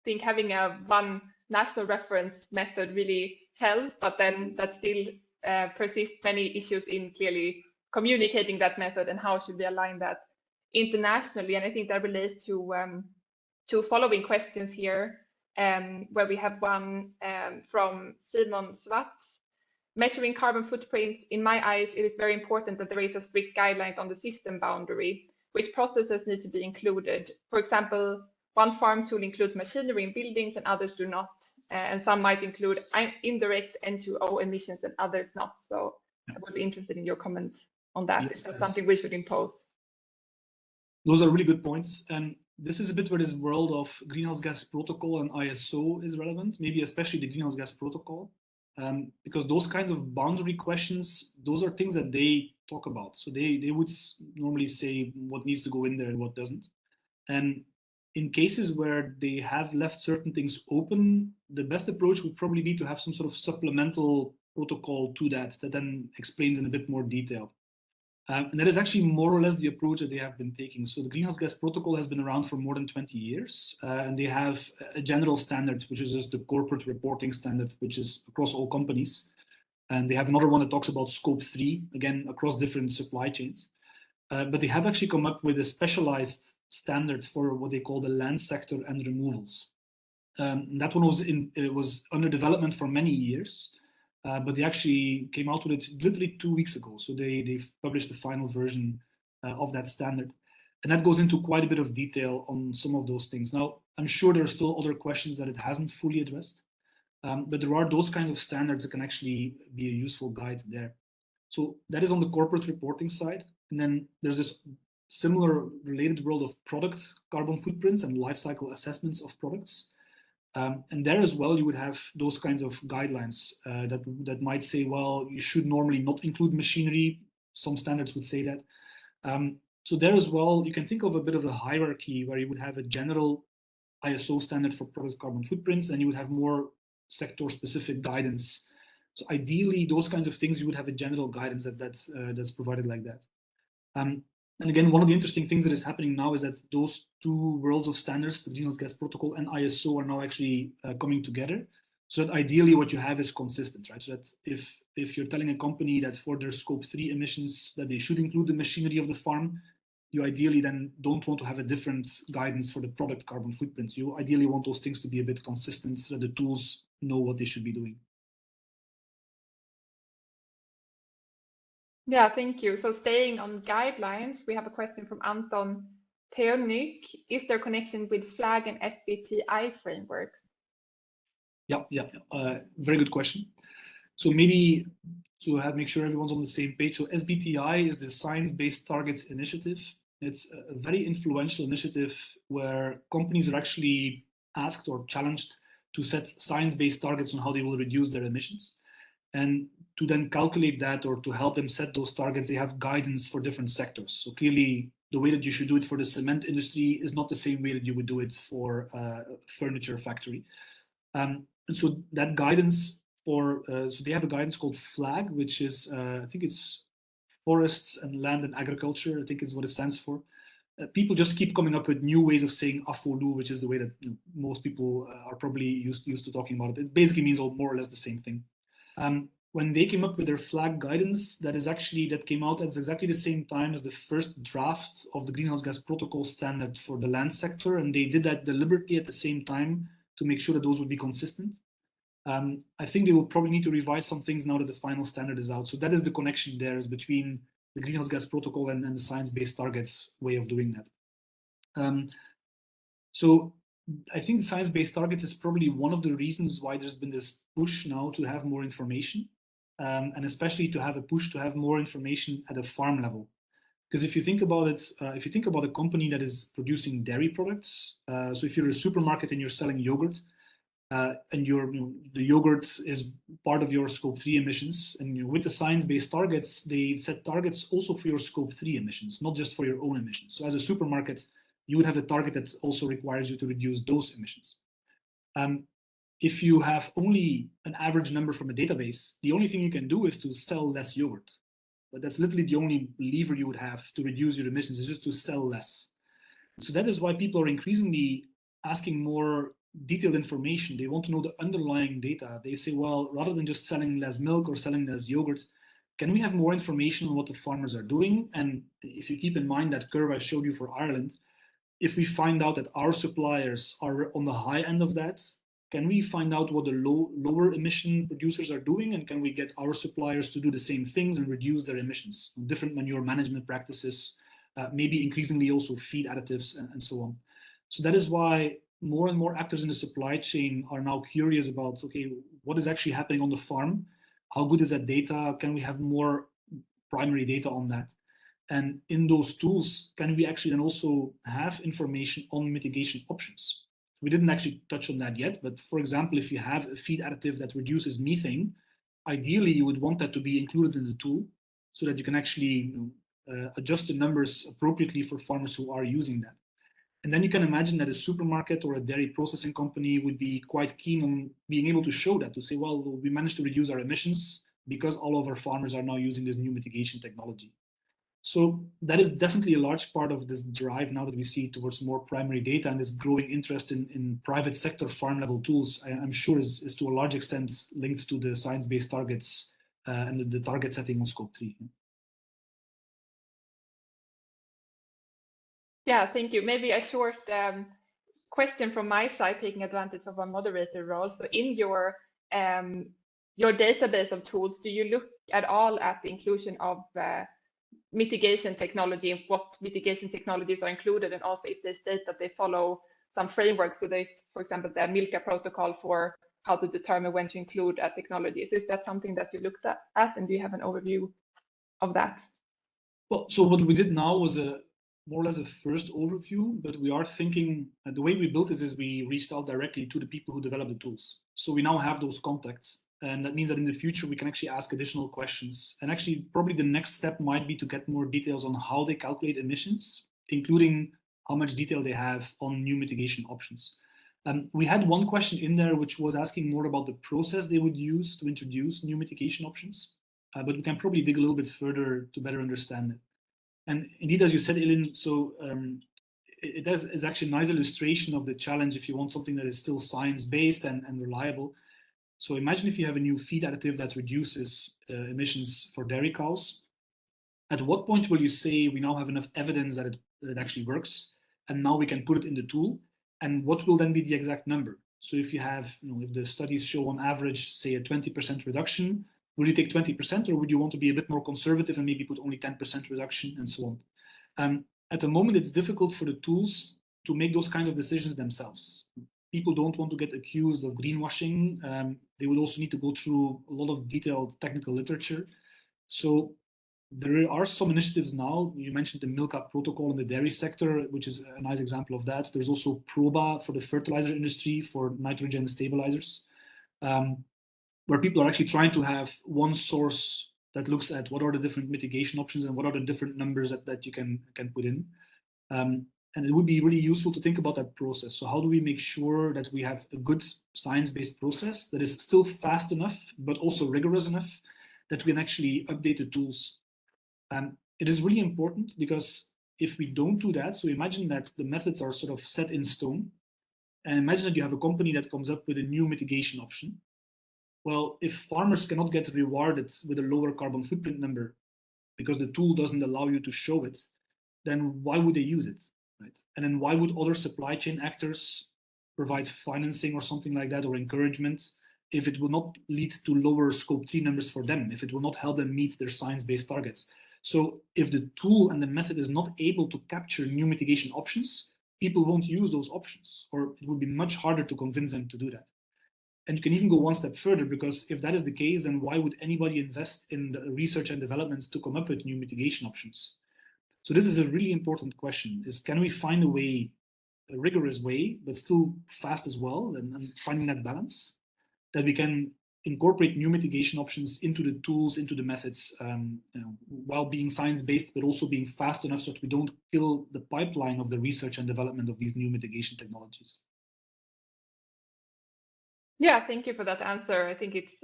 think having a one national reference method really helps, but then that still persists many issues in clearly communicating that method and how should we align that internationally. And I think that relates to following questions here, where we have one from Simon Swartz. Measuring carbon footprints, in my eyes, it is very important that there is a strict guideline on the system boundary, which processes need to be included. For example, one farm tool includes machinery and buildings and others do not. And some might include indirect N2O emissions and others not. So I would be interested in your comments on that. Yes, is that something we should impose? Those are really good points. And this is a bit where this world of greenhouse gas protocol and ISO is relevant, maybe especially the greenhouse gas protocol. Because those kinds of boundary questions, those are things that they talk about. So they would normally say what needs to go in there and what doesn't. And in cases where they have left certain things open, the best approach would probably be to have some sort of supplemental protocol to that then explains in a bit more detail. And that is actually more or less the approach that they have been taking. So the greenhouse gas protocol has been around for more than 20 years, and they have a general standard, which is just the corporate reporting standard, which is across all companies. And they have another one that talks about scope 3, again, across different supply chains. But they have actually come up with a specialized standard for what they call the land sector and removals. That one was under development for many years. But they actually came out with it literally 2 weeks ago. So they've published the final version of that standard. And that goes into quite a bit of detail on some of those things. Now, I'm sure there are still other questions that it hasn't fully addressed. But there are those kinds of standards that can actually be a useful guide there. So that is on the corporate reporting side. And then there's this similar related world of product carbon footprints and life cycle assessments of products. And there as well, you would have those kinds of guidelines that might say, well, you should normally not include machinery. Some standards would say that. So there as well, you can think of a bit of a hierarchy where you would have a general ISO standard for product carbon footprints, and you would have more sector-specific guidance. So ideally, those kinds of things, you would have a general guidance that's provided like that. And again, one of the interesting things that is happening now is that those two worlds of standards, the Greenhouse Gas Protocol and ISO, are now actually coming together. So that ideally what you have is consistent, right? So that if you're telling a company that for their scope 3 emissions that they should include the machinery of the farm, you ideally then don't want to have a different guidance for the product carbon footprint. You ideally want those things to be a bit consistent so that the tools know what they should be doing. Yeah, thank you. So staying on guidelines, we have a question from Koen Deconinck. Is there a connection with FLAG and SBTI frameworks? Yeah, very good question. So maybe to make sure everyone's on the same page. So SBTI is the Science Based Targets Initiative. It's a very influential initiative where companies are actually asked or challenged to set science-based targets on how they will reduce their emissions. And to then calculate that, or to help them set those targets, they have guidance for different sectors. So clearly, the way that you should do it for the cement industry is not the same way that you would do it for a furniture factory. And so that guidance so they have a guidance called FLAG, which is, I think it's Forests and Land and Agriculture, I think is what it stands for. People just keep coming up with new ways of saying AFOLU, which is the way that most people are probably used to talking about it. It basically means more or less the same thing. When they came up with their FLAG guidance, that came out at exactly the same time as the first draft of the Greenhouse Gas Protocol standard for the land sector, and they did that deliberately at the same time to make sure that those would be consistent. I think they will probably need to revise some things now that the final standard is out. So that is the connection there, is between the Greenhouse Gas Protocol and the Science-Based Targets way of doing that. So I think the Science-Based Targets is probably one of the reasons why there's been this push now to have more information, and especially to have a push to have more information at a farm level. Because if you think about it, if you think about a company that is producing dairy products, so if you're a supermarket and you're selling yogurt, and the yogurt is part of your scope 3 emissions, and with the science-based targets, they set targets also for your scope 3 emissions, not just for your own emissions. So as a supermarket, you would have a target that also requires you to reduce those emissions. If you have only an average number from a database, the only thing you can do is to sell less yogurt. But that's literally the only lever you would have to reduce your emissions, is just to sell less. So that is why people are increasingly asking more detailed information. They want to know the underlying data. They say, well, rather than just selling less milk or selling less yogurt, can we have more information on what the farmers are doing? And if you keep in mind that curve I showed you for Ireland, if we find out that our suppliers are on the high end of that, can we find out what the lower emission producers are doing? And can we get our suppliers to do the same things and reduce their emissions? Different manure management practices, maybe increasingly also feed additives and so on. So that is why more and more actors in the supply chain are now curious about, okay, what is actually happening on the farm? How good is that data? Can we have more primary data on that? And in those tools, can we actually then also have information on mitigation options? We didn't actually touch on that yet, but for example, if you have a feed additive that reduces methane, ideally you would want that to be included in the tool so that you can actually adjust the numbers appropriately for farmers who are using that. And then you can imagine that a supermarket or a dairy processing company would be quite keen on being able to show that, to say, well, we managed to reduce our emissions because all of our farmers are now using this new mitigation technology. So that is definitely a large part of this drive now that we see towards more primary data, and this growing interest in private sector farm level tools, I'm sure is to a large extent linked to the science-based targets and the target setting on scope 3. Yeah, thank you. Maybe a short question from my side, taking advantage of our moderator role. So in your database of tools, do you look at all at the inclusion of mitigation technology and what mitigation technologies are included, and also if they state that they follow some frameworks? So there's, for example, the Milka protocol for how to determine when to include technologies. Is that something that you looked at, and do you have an overview of that? Well, so what we did now was more or less a first overview, but we are thinking, the way we built this is we reached out directly to the people who develop the tools. So we now have those contacts. And that means that in the future, we can actually ask additional questions. And actually, probably the next step might be to get more details on how they calculate emissions, including how much detail they have on new mitigation options. We had one question in there, which was asking more about the process they would use to introduce new mitigation options. But we can probably dig a little bit further to better understand it. And indeed, as you said, Elin, so it is actually a nice illustration of the challenge if you want something that is still science-based and reliable. So imagine if you have a new feed additive that reduces emissions for dairy cows. At what point will you say we now have enough evidence that it actually works, and now we can put it in the tool? And what will then be the exact number? So if you have, if the studies show on average, say a 20% reduction, will you take 20%, or would you want to be a bit more conservative and maybe put only 10% reduction and so on? At the moment, it's difficult for the tools to make those kinds of decisions themselves. People don't want to get accused of greenwashing. They would also need to go through a lot of detailed technical literature. So there are some initiatives now. You mentioned the Milka protocol in the dairy sector, which is a nice example of that. There's also PROBA for the fertilizer industry for nitrogen stabilizers, where people are actually trying to have one source that looks at what are the different mitigation options and what are the different numbers that you can put in. And it would be really useful to think about that process. So how do we make sure that we have a good science-based process that is still fast enough, but also rigorous enough that we can actually update the tools? It is really important because if we don't do that, so imagine that the methods are sort of set in stone, and imagine that you have a company that comes up with a new mitigation option. Well, if farmers cannot get rewarded with a lower carbon footprint number because the tool doesn't allow you to show it, then why would they use it, right? And then why would other supply chain actors provide financing or something like that, or encouragement, if it will not lead to lower scope 3 numbers for them, if it will not help them meet their science-based targets? So if the tool and the method is not able to capture new mitigation options, people won't use those options, or it would be much harder to convince them to do that. And you can even go one step further, because if that is the case, then why would anybody invest in the research and development to come up with new mitigation options? So this is a really important question, is can we find a way, a rigorous way, but still fast as well, and finding that balance, that we can incorporate new mitigation options into the tools, into the methods, while being science-based, but also being fast enough so that we don't kill the pipeline of the research and development of these new mitigation technologies. Yeah, thank you for that answer. I think it's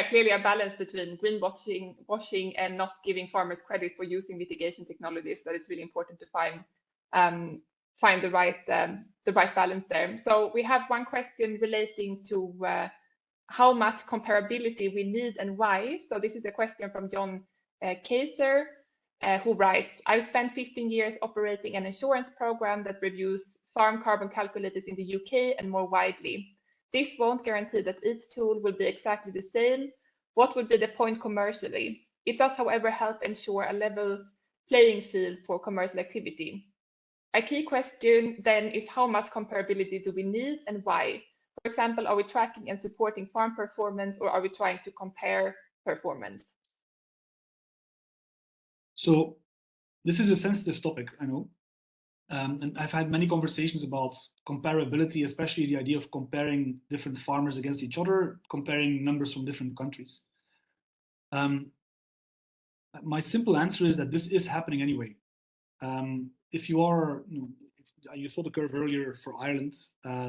clearly a balance between greenwashing and not giving farmers credit for using mitigation technologies. That is really important to find the right balance there. So we have one question relating to how much comparability we need and why. So this is a question from John Kaiser, who writes, I've spent 15 years operating an insurance program that reviews farm carbon calculators in the UK and more widely. This won't guarantee that each tool will be exactly the same. What would be the point commercially? It does, however, help ensure a level playing field for commercial activity. A key question then is how much comparability do we need and why? For example, are we tracking and supporting farm performance, or are we trying to compare performance? So this is a sensitive topic, I know. And I've had many conversations about comparability, especially the idea of comparing different farmers against each other, comparing numbers from different countries. My simple answer is that this is happening anyway. If you are, you saw the curve earlier for Ireland.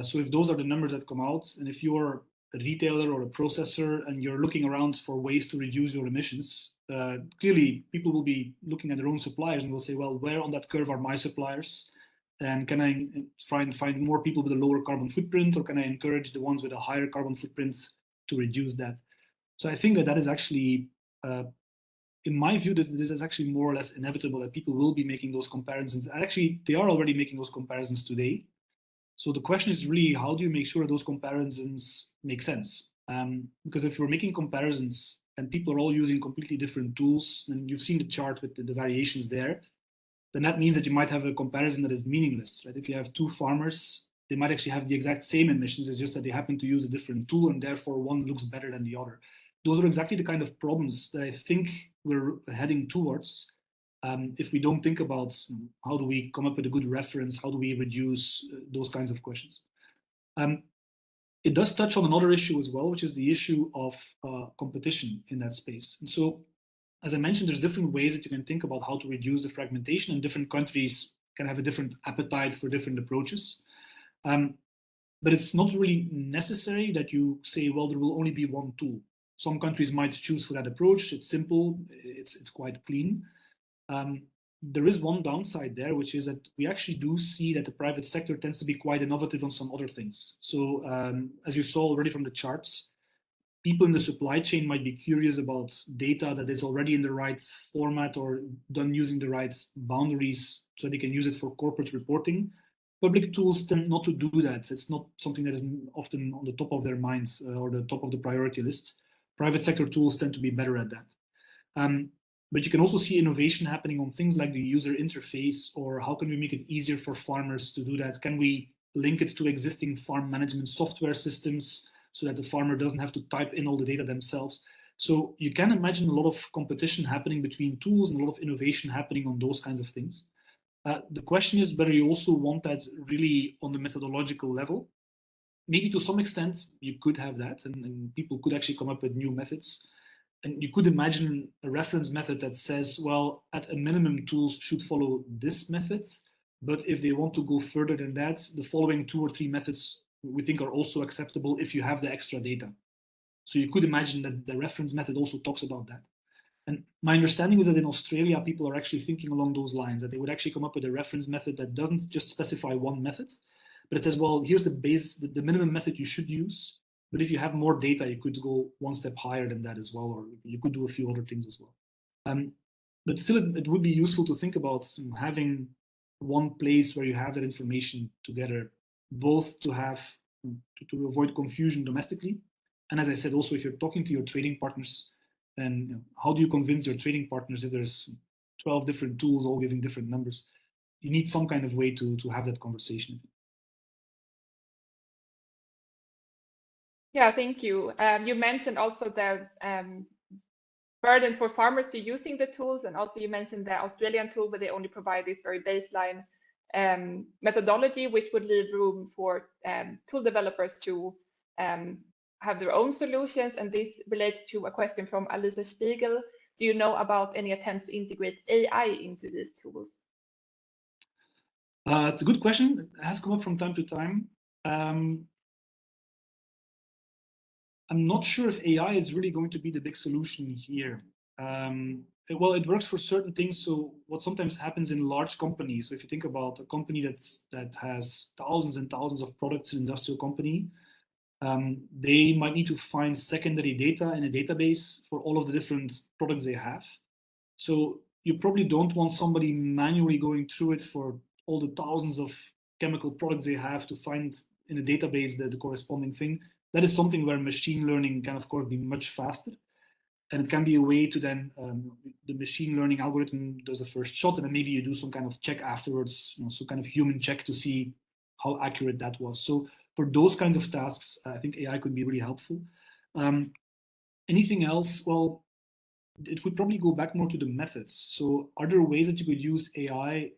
So if those are the numbers that come out, and if you are a retailer or a processor and you're looking around for ways to reduce your emissions, clearly people will be looking at their own suppliers and will say, well, where on that curve are my suppliers? And can I find more people with a lower carbon footprint, or can I encourage the ones with a higher carbon footprint to reduce that? So I think that is actually, in my view, this is actually more or less inevitable, that people will be making those comparisons. And actually, they are already making those comparisons today. So the question is really, how do you make sure those comparisons make sense? Because if we're making comparisons and people are all using completely different tools, and you've seen the chart with the variations there, then that means that you might have a comparison that is meaningless, right? If you have two farmers, they might actually have the exact same emissions, it's just that they happen to use a different tool, and therefore one looks better than the other. Those are exactly the kind of problems that I think we're heading towards, if we don't think about how do we come up with a good reference, how do we reduce those kinds of questions. It does touch on another issue as well, which is the issue of competition in that space. And so, as I mentioned, there's different ways that you can think about how to reduce the fragmentation, and different countries can have a different appetite for different approaches. But it's not really necessary that you say, well, there will only be one tool. Some countries might choose for that approach. It's simple, it's quite clean. There is one downside there, which is that we actually do see that the private sector tends to be quite innovative on some other things. So as you saw already from the charts, people in the supply chain might be curious about data that is already in the right format or done using the right boundaries so they can use it for corporate reporting. Public tools tend not to do that. It's not something that is often on the top of their minds or the top of the priority list. Private sector tools tend to be better at that. But you can also see innovation happening on things like the user interface, or how can we make it easier for farmers to do that? Can we link it to existing farm management software systems so that the farmer doesn't have to type in all the data themselves? So you can imagine a lot of competition happening between tools and a lot of innovation happening on those kinds of things. The question is whether you also want that really on the methodological level. Maybe to some extent you could have that, and people could actually come up with new methods. And you could imagine a reference method that says, well, at a minimum, tools should follow this method. But if they want to go further than that, the following 2 or 3 methods we think are also acceptable if you have the extra data. So you could imagine that the reference method also talks about that. And my understanding is that in Australia, people are actually thinking along those lines, that they would actually come up with a reference method that doesn't just specify one method, but it says, well, here's the base, the minimum method you should use. But if you have more data, you could go one step higher than that as well, or you could do a few other things as well. But still, it would be useful to think about having one place where you have that information together, both to have to avoid confusion domestically. And as I said, also, if you're talking to your trading partners, then how do you convince your trading partners if there's 12 different tools all giving different numbers? You need some kind of way to have that conversation. Yeah, thank you. You mentioned also the burden for farmers to using the tools, and also you mentioned the Australian tool, but they only provide this very baseline methodology, which would leave room for tool developers to have their own solutions. And this relates to a question from Alisa Spiegel. Do you know about any attempts to integrate AI into these tools? It's a good question. It has come up from time to time. I'm not sure if AI is really going to be the big solution here. Well, it works for certain things. So what sometimes happens in large companies, so if you think about a company that has thousands and thousands of products, an industrial company, they might need to find secondary data in a database for all of the different products they have. So you probably don't want somebody manually going through it for all the thousands of chemical products they have to find in a database the corresponding thing. That is something where machine learning can, of course, be much faster. And it can be a way to then, the machine learning algorithm does a first shot, and then maybe you do some kind of check afterwards, some kind of human check to see how accurate that was. So for those kinds of tasks, I think AI could be really helpful. Anything else? Well, it would probably go back more to the methods. So are there ways that you could use AI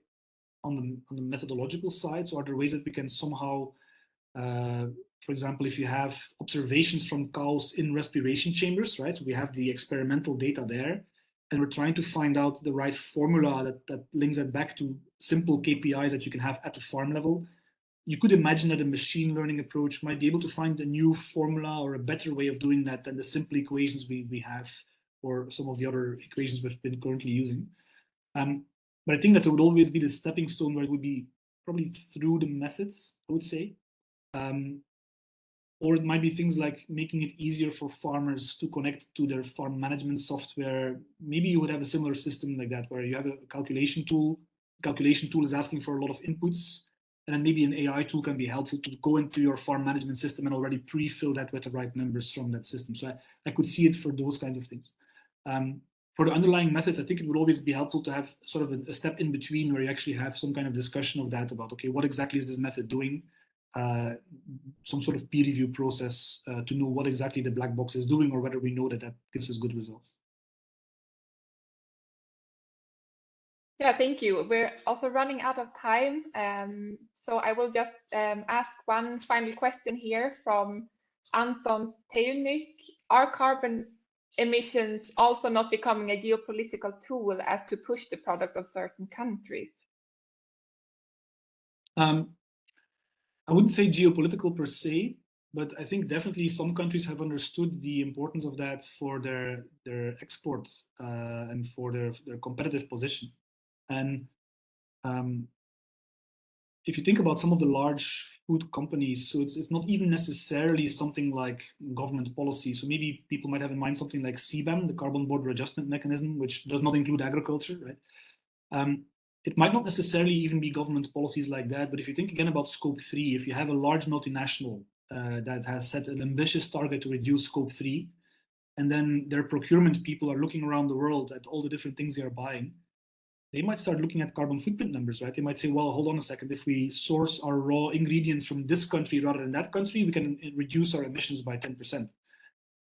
on the methodological side? So are there ways that we can somehow, for example, if you have observations from cows in respiration chambers, right? So we have the experimental data there, and we're trying to find out the right formula that links that back to simple KPIs that you can have at the farm level. You could imagine that a machine learning approach might be able to find a new formula or a better way of doing that than the simple equations we have, or some of the other equations we've been currently using. But I think that there would always be the stepping stone where it would be probably through the methods, I would say. Or it might be things like making it easier for farmers to connect to their farm management software. Maybe you would have a similar system like that, where you have a calculation tool. The calculation tool is asking for a lot of inputs, and then maybe an AI tool can be helpful to go into your farm management system and already pre-fill that with the right numbers from that system. So I could see it for those kinds of things. For the underlying methods, I think it would always be helpful to have sort of a step in between where you actually have some kind of discussion of that about, okay, what exactly is this method doing? Some sort of peer review process to know what exactly the black box is doing, or whether we know that gives us good results. Yeah, thank you. We're also running out of time. So I will just ask one final question here from Anton Thünen-Institut. Are carbon emissions also not becoming a geopolitical tool as to push the products of certain countries? I wouldn't say geopolitical per se, but I think definitely some countries have understood the importance of that for their export and for their competitive position. And if you think about some of the large food companies, so it's not even necessarily something like government policy. So maybe people might have in mind something like CBAM, the Carbon Border Adjustment Mechanism, which does not include agriculture, right? It might not necessarily even be government policies like that, but if you think again about Scope 3, if you have a large multinational that has set an ambitious target to reduce Scope 3, and then their procurement people are looking around the world at all the different things they are buying, they might start looking at carbon footprint numbers, right? They might say, well, hold on a second, if we source our raw ingredients from this country rather than that country, we can reduce our emissions by 10%.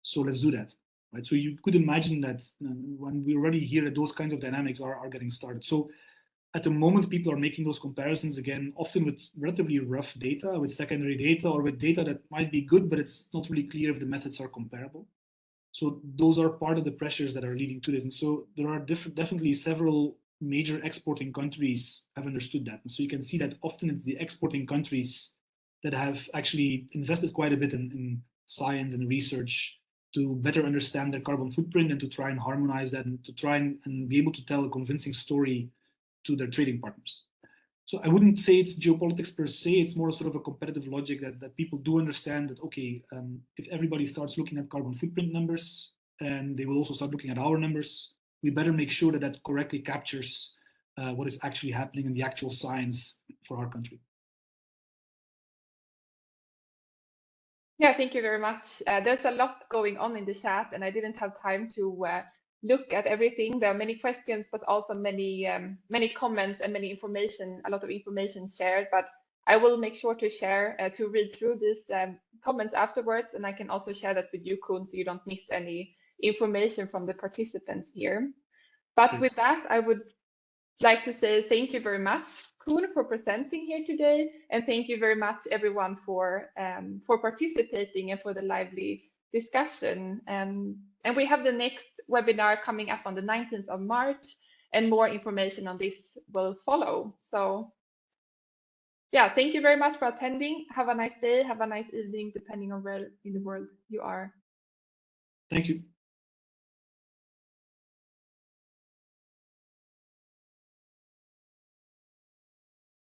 So let's do that, right? So you could imagine that when we already hear that those kinds of dynamics are getting started. So at the moment, people are making those comparisons again, often with relatively rough data, with secondary data, or with data that might be good, but it's not really clear if the methods are comparable. So those are part of the pressures that are leading to this. And so there are definitely several major exporting countries have understood that. And so you can see that often it's the exporting countries that have actually invested quite a bit in science and research to better understand their carbon footprint and to try and harmonize that and to try and be able to tell a convincing story to their trading partners. So I wouldn't say it's geopolitics per se, it's more sort of a competitive logic that people do understand that, okay, if everybody starts looking at carbon footprint numbers and they will also start looking at our numbers, we better make sure that that correctly captures what is actually happening in the actual science for our country. Yeah, thank you very much. There's a lot going on in the chat and I didn't have time to look at everything. There are many questions, but also many comments and many information, a lot of information shared, but I will make sure to share, to read through these comments afterwards, and I can also share that with you, Koen, so you don't miss any information from the participants here. But with that, I would like to say thank you very much, Koen, for presenting here today, and thank you very much, everyone, for participating and for the lively discussion. And we have the next webinar coming up on the 19th of March, and more information on this will follow. So yeah, thank you very much for attending. Have a nice day, have a nice evening, depending on where in the world you are. Thank you.